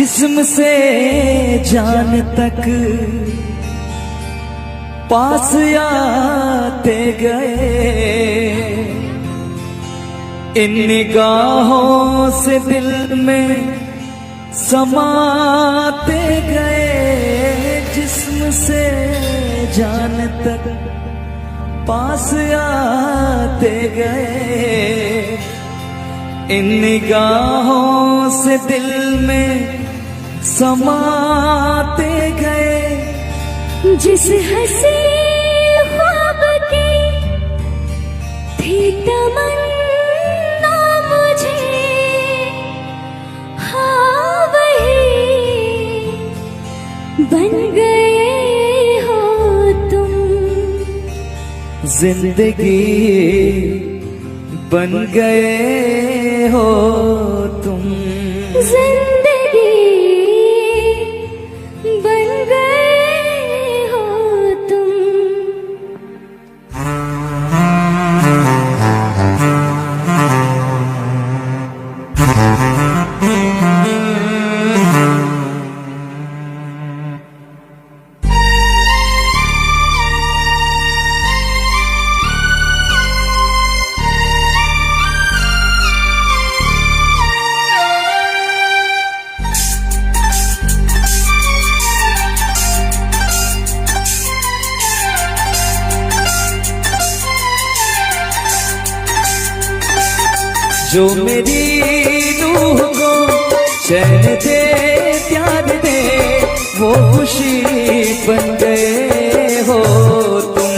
जिस्म से जान तक पास आते गए, इन निगाहों से दिल में समाते गए। जिस्म से जान तक पास आते गए, इन निगाहों से दिल में समाते गए। जिस हंसी ख्वाब की थी तमन्ना मुझे, हाँ वही बन गए हो तुम। जिंदगी बन गए हो तुम। जिंदगी बन गए हो तुम। जो मेरी रूह को चैन दे प्यार दे, वो खुशी बन गए हो तुम।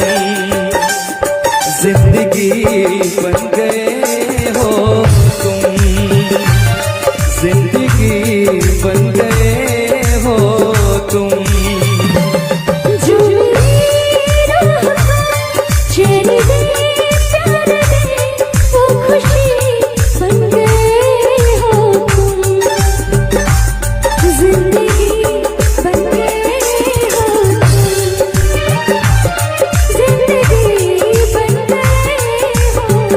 जिंदगी बन गए हो तुम। जिंदगी बन गए हो तुम। जो मेरी रूह को चैन दे प्यार दे, वो खुशी बन गए हो तुम। जिंदगी बन गए हो तुम। जिंदगी बन गए हो तुम।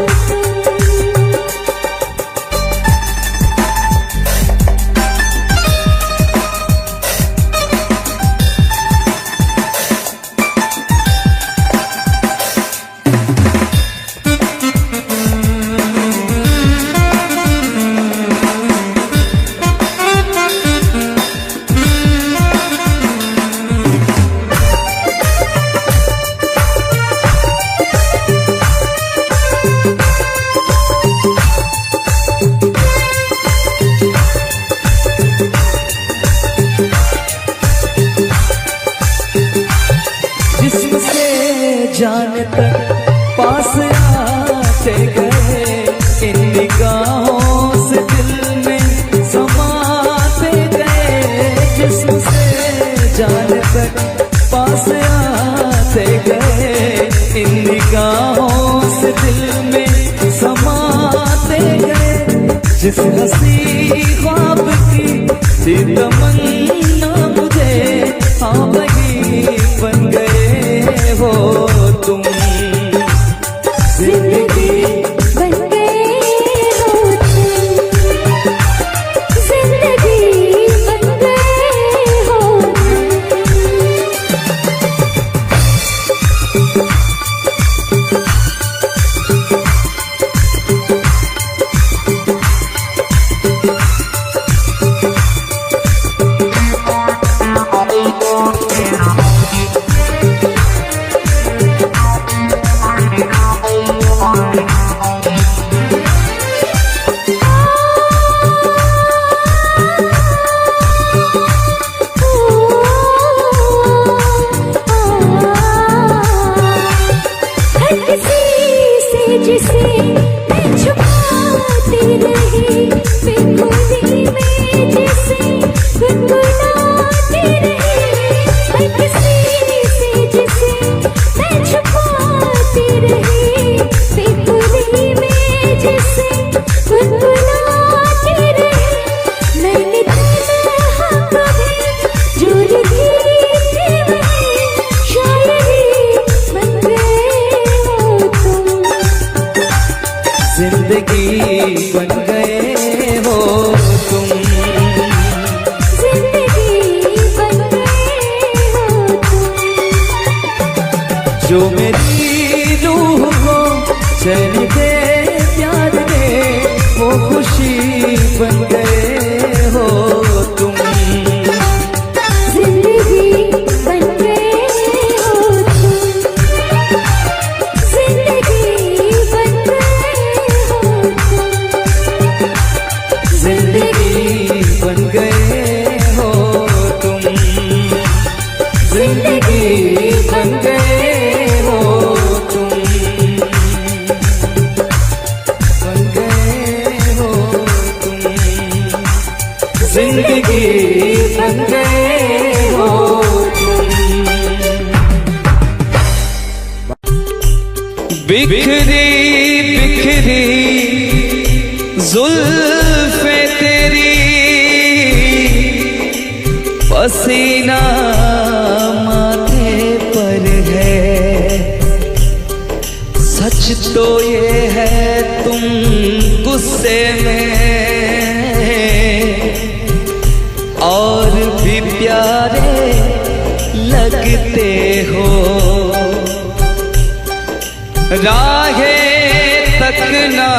जिस्म से जान तक पास आते गए, इन निगाहों से दिल में समाते गए। जिस्म से जान तक पास आते गए, इन निगाहों से दिल में समाते गए। जिस हंसी ख्वाब की थी तमन्ना मुझे, हाँ वही बन गए हो तुम। जिंदगी बन गए हो तुम। जिंदगी बन गए हो जिसे मैं छुपाती रही, बेखुदी में जिसे गुनगुनाती रही। हर किसी से जिसे मैं छुपाती रही, बेखुदी में जिसे गुनगुनाती रही। मैंने तन्हा कभी जो लिखी थी वही शायरी बन गए हो तुम। जिंदगी बन गए हो तुम। जो मेरी रूह को चैन दे प्यार दे, वो खुशी बन गए हो तुम। जिंदगी बन गए हो तुम, जिंदगी बन गए हो तुम, जिंदगी बन गए हो तुम, जिंदगी बन गए हो तुम, बन गए हो तुम, जिंदगी बन गए हो तुम। बिखरी बिखरी जुल्फे तेरी, पसीना माथे पर है, सच तो ये है तुम गुस्से में और भी प्यारे लगते हो। राहें तकना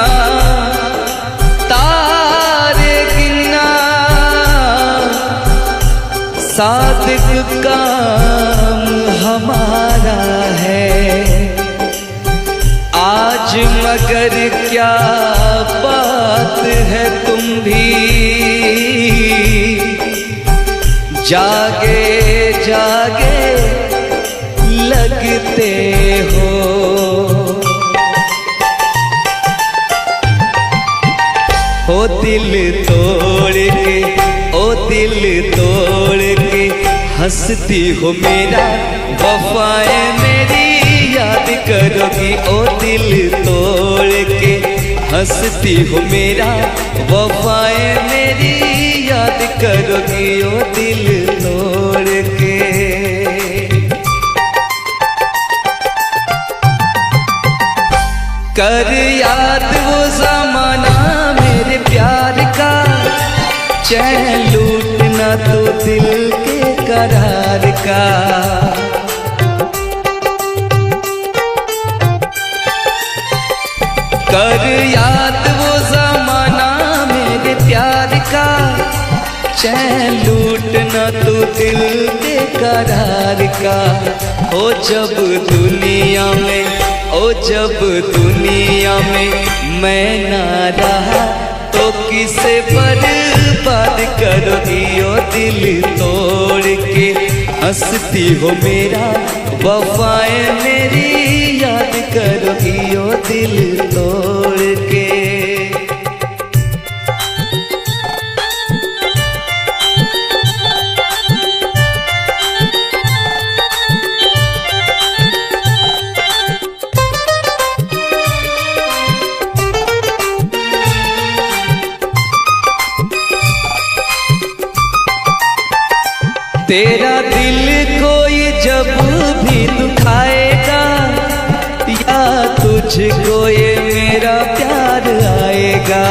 तारे गिनना, सादिक काम हमारा है आज, मगर क्या बात है तुम भी जागे जागे लगते हो। ओ दिल तोड़ के, ओ दिल तोड़ के हंसती हो मेरा, वफाएं मेरी याद करोगी। ओ दिल तोड़ के हंसती हो मेरा, वफाएं मेरी याद करोगी। ओ दिल तोड़ के। कर याद वो ज़माना मेरे प्यार का, चैन लूटना तो दिल के करार का। कर याद वो ज़माना मेरे प्यार का, चैन लूटना तो दिल के करार का। हो जब दुनिया में, ओ जब दुनिया में मैं ना रहा, तो किसे बर्बाद करोगी। ओ दिल तोड़ के हंसती हो मेरा, वफाएं मेरी याद करोगी। ओ दिल तोड़ के। तेरा दिल कोई जब भी दुखाएगा, या तुझको ये मेरा प्यार आएगा।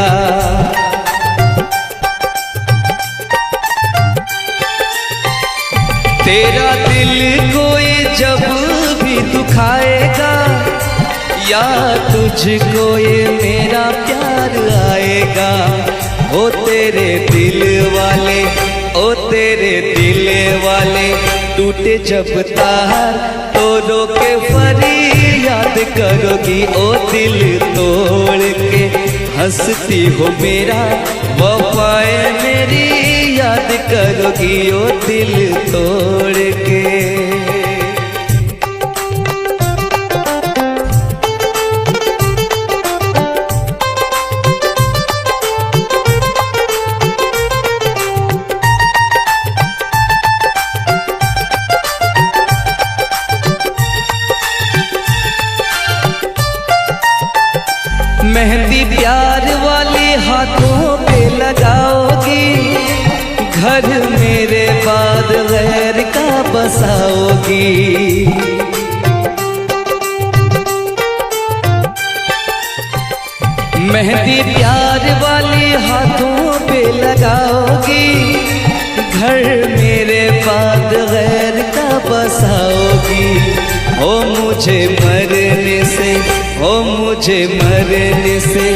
तेरा दिल कोई जब भी दुखाएगा, या तुझको ये मेरा प्यार आएगा। ओ तेरे दिल वाले, ओ तेरे दिल वाले टूटे जब तार, तो रो के फरियाद करोगी। ओ दिल तोड़ के हंसती हो मेरा, वफाएं मेरी याद करोगी। ओ दिल तोड़ के। मेहंदी प्यार वाली हाथों पे लगाओगी, घर मेरे बाद गैर का बसाओगी। मेहंदी प्यार वाली हाथों पे लगाओगी, घर मेरे बाद गैर का बसाओगी। हो मुझे मरने से, हो मुझे मरने से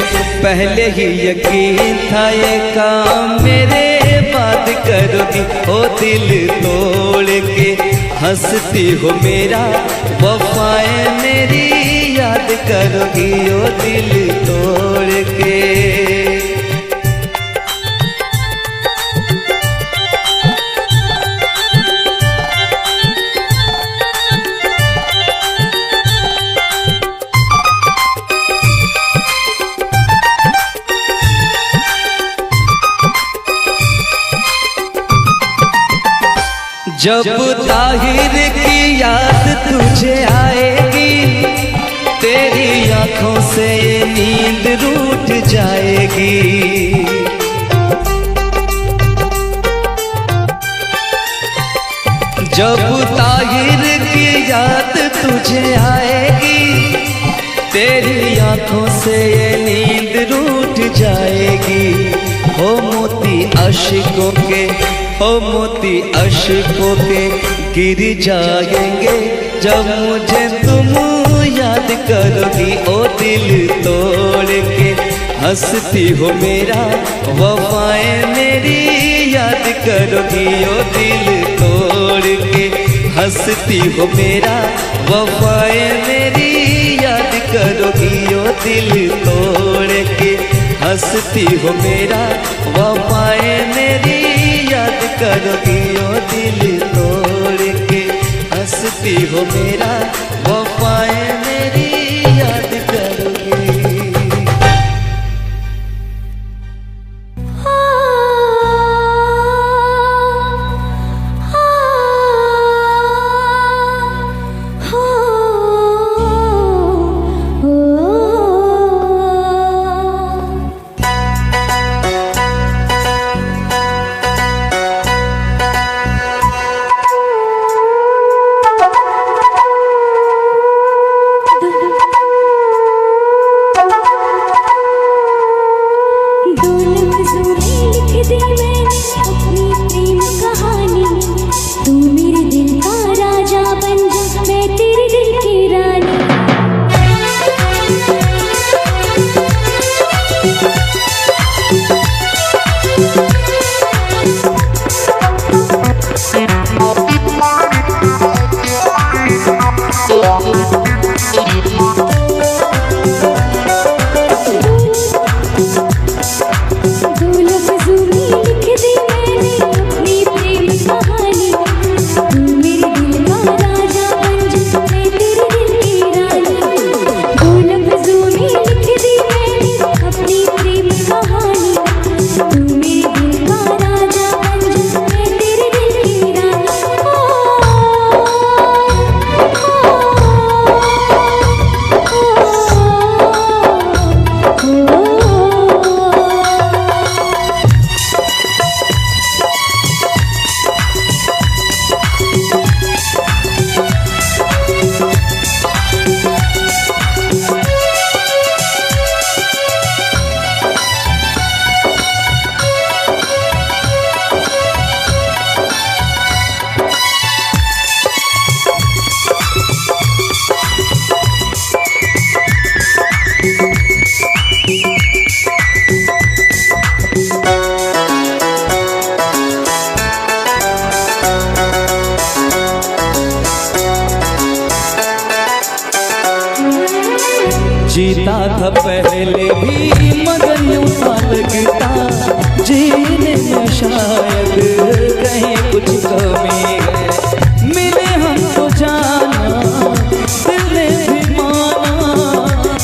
पहले ही यकीन था ये काम मेरे बात करोगी। हो दिल तोड़ के हंसती हो मेरा, वफाएं मेरी याद करोगी। ओ दिल तोड़ के। जब ताहिर की याद तुझे आएगी, तेरी आंखों से नींद रूठ जाएगी। जब ताहिर की याद तुझे आएगी, तेरी आंखों से नींद रूठ जाएगी। हो मोती अश्कों के, हो मोती अश्कों के गिर जाएंगे जब मुझे तुम याद करोगी। ओ दिल तोड़ के हंसती हो मेरा, वफाएं मेरी याद करोगी। ओ दिल तोड़ के हंसती हो मेरा, वफाएं मेरी याद करोगी। ओ दिल तोड़ के हंसती हो मेरा, वफाएं मेरी याद करोगी। ओ दिल तोड़ के हंसती हो मेरा, वफाएं मेरी याद करोगी। जीता था पहले भी मगर यूं सा लगता, जीने में शायद कहीं कुछ कमी है। मिले हमको जाना दिल ने भी माना,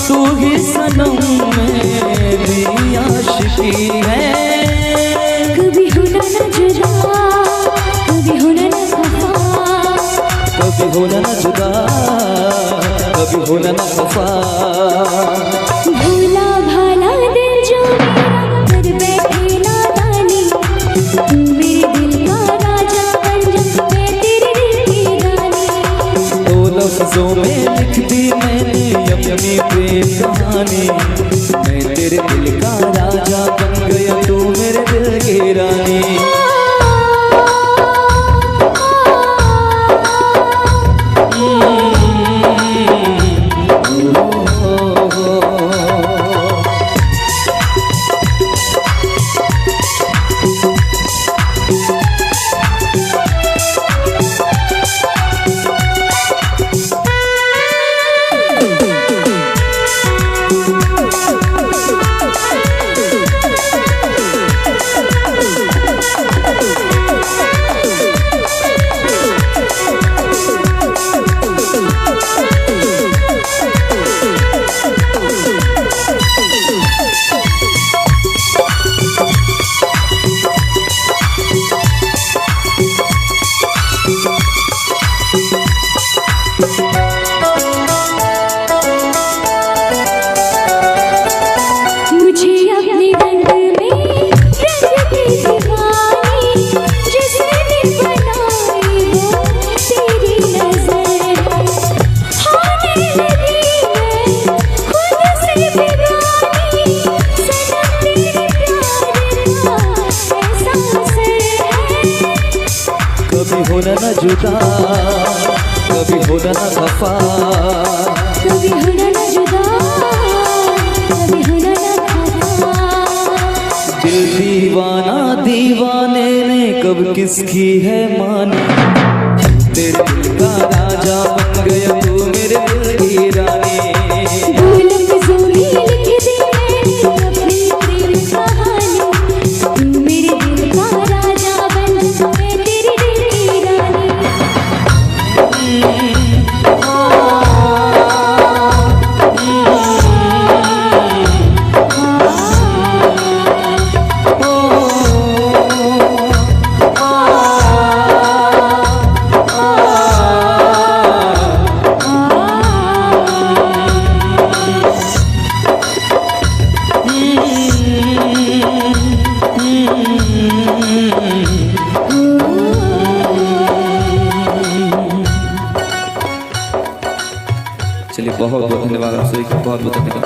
तू ही सनम मेरी आशिकी है। कभी होना न जुदा, कभी होना न खफा, कभी होना न जुदा, कभी होना न खफा। भोला भाला दिल जो मेरा कर बैठे नादानी, तू मेरे दिल का राजा बन जा, मैं तेरे दिल की रानी। दो लफ्जों में लिख दी मैंने अपनी प्रेम कहानी, मैं तेरे दिल का राजा बन गया, तू मेरे दिल की रानी। कभी होना न जुदा, कभी होना न खफा, कभी होना न जुदा, कभी होना न खफा। दिल दीवाना दीवाने ने कब किसकी है मानी, तेरे दिल का राजा बन गया तू मेरे दिल की रानी। चलिए बहुत बहुत धन्यवाद आप सभी का, बहुत बहुत धन्यवाद।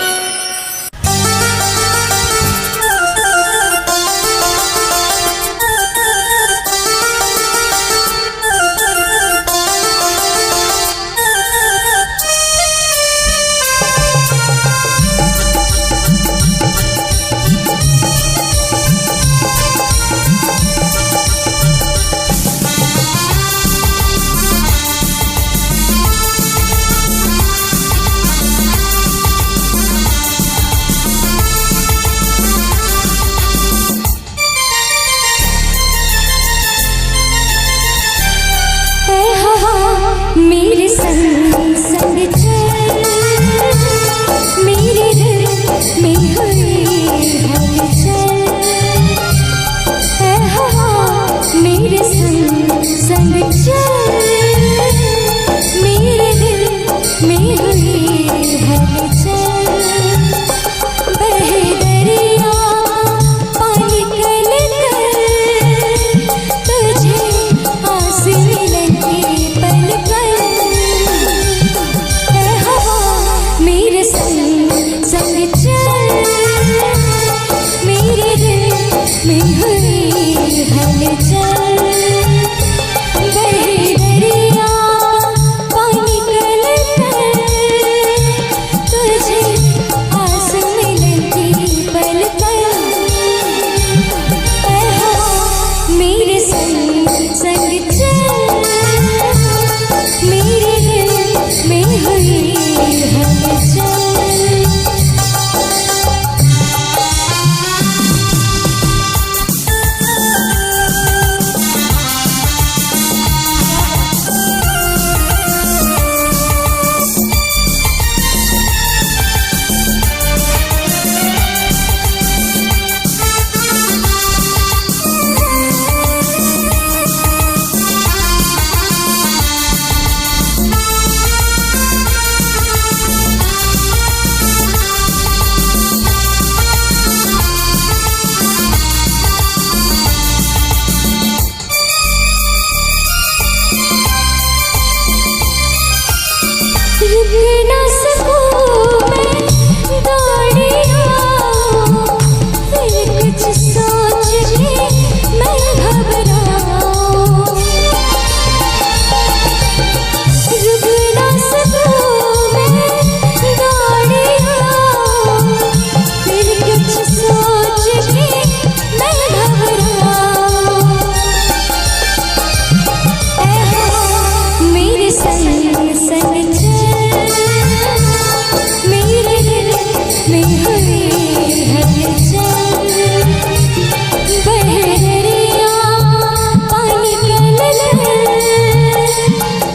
मेरे संग संग चल, मेरे दिल में हुई हलचल। है हवा मेरे संग संग चल, मेरे दिल में हुई हलचल। बहे दरिया पानी कल कर, तुझे आस मिलन की पल पल। है हवा मेरे संग संग चल, मेरे दिल में हुई हलचल। बहे दरिया पानी कल कर, तुझे आस मिलन की पल पल। है हवा मेरे संग संग चल, मेरे दिल में हुई हलचल। रुक ना सकूं मैं दौड़िया, फिर कुछ सोच के मैं घबराऊं। रुक ना सकूं मैं दौड़िया, फिर कुछ सोच के मैं घबराऊं। मेरे संग संग चल, मेरे दिल में हुई हलचल। बहे दरिया पानी कल कर,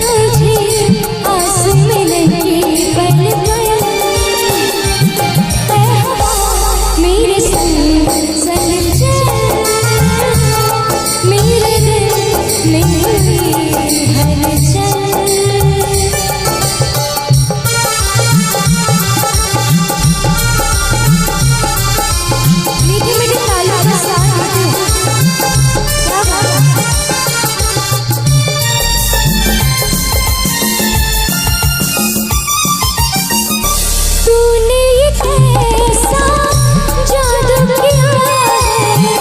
तुझे आस मिलन की पल पल। है हवा मेरे संग संग चल, मेरे दिल में हुई हलचल। मीठे मीठे तालियों के साथ गाते हैं। क्या बात है। तूने ये कैसा जादू किया है,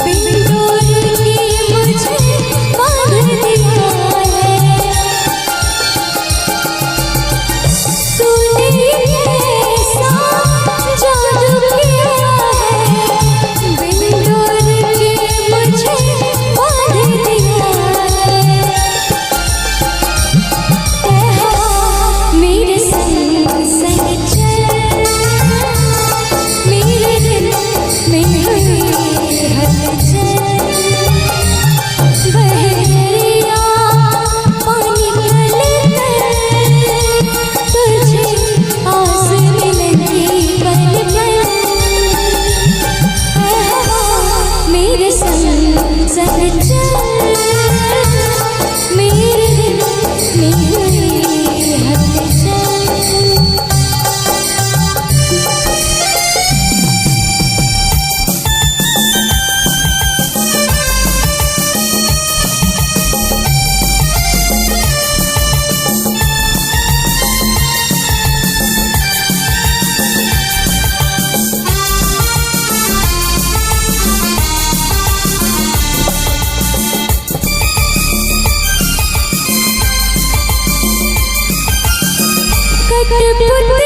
बिन डोर के मुझे बांध ब्यूटीफुल